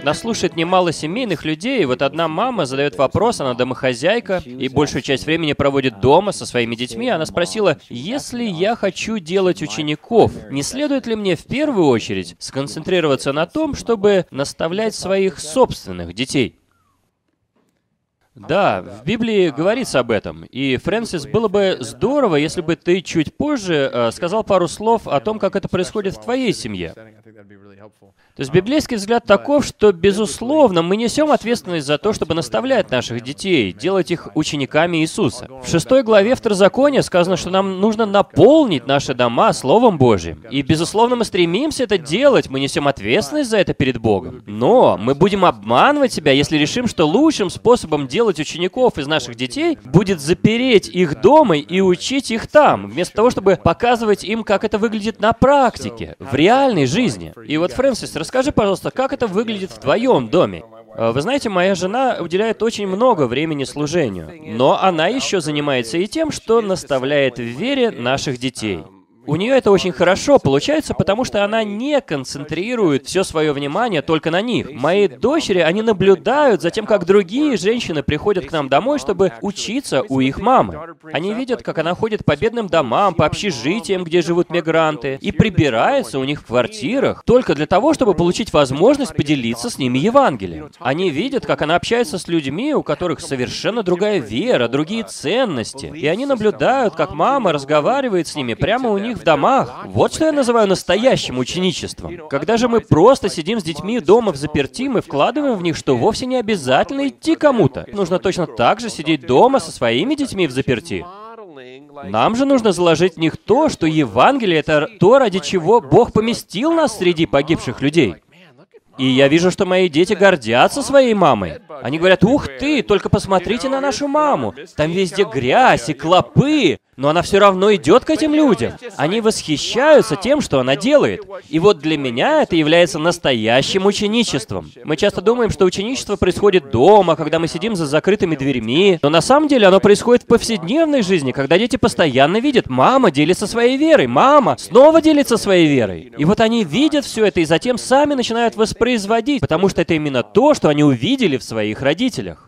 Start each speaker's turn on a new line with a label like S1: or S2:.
S1: Нас слушает немало семейных людей, и вот одна мама задает вопрос, она домохозяйка, и большую часть времени проводит дома со своими детьми. Она спросила: если я хочу делать учеников, не следует ли мне в первую очередь сконцентрироваться на том, чтобы наставлять своих собственных детей? Да, в Библии говорится об этом. И, Фрэнсис, было бы здорово, если бы ты чуть позже сказал пару слов о том, как это происходит в твоей семье. То есть библейский взгляд таков, что, безусловно, мы несем ответственность за то, чтобы наставлять наших детей, делать их учениками Иисуса. В 6 главе Второзакония сказано, что нам нужно наполнить наши дома Словом Божьим. И, безусловно, мы стремимся это делать, мы несем ответственность за это перед Богом. Но мы будем обманывать себя, если решим, что лучшим способом делать учеников из наших детей будет запереть их дома и учить их там, вместо того, чтобы показывать им, как это выглядит на практике, в реальной жизни. И вот, Фрэнсис, расскажи, пожалуйста, как это выглядит в твоем доме? Вы знаете, моя жена уделяет очень много времени служению, но она еще занимается и тем, что наставляет в вере наших детей. У нее это очень хорошо получается, потому что она не концентрирует все свое внимание только на них. Мои дочери, они наблюдают за тем, как другие женщины приходят к нам домой, чтобы учиться у их мамы. Они видят, как она ходит по бедным домам, по общежитиям, где живут мигранты, и прибирается у них в квартирах только для того, чтобы получить возможность поделиться с ними Евангелием. Они видят, как она общается с людьми, у которых совершенно другая вера, другие ценности, и они наблюдают, как мама разговаривает с ними прямо у них в домах. Вот что я называю настоящим ученичеством. Когда же мы просто сидим с детьми дома взаперти, мы вкладываем в них, что вовсе не обязательно идти кому-то. Нужно точно так же сидеть дома со своими детьми взаперти. Нам же нужно заложить в них то, что Евангелие — это то, ради чего Бог поместил нас среди погибших людей. И я вижу, что мои дети гордятся своей мамой. Они говорят: «Ух ты, только посмотрите на нашу маму. Там везде грязь и клопы, но она все равно идет к этим людям». Они восхищаются тем, что она делает. И вот для меня это является настоящим ученичеством. Мы часто думаем, что ученичество происходит дома, когда мы сидим за закрытыми дверьми, но на самом деле оно происходит в повседневной жизни, когда дети постоянно видят: мама делится своей верой, мама снова делится своей верой. И вот они видят все это и затем сами начинают воспроизводить, потому что это именно то, что они увидели в своих родителях.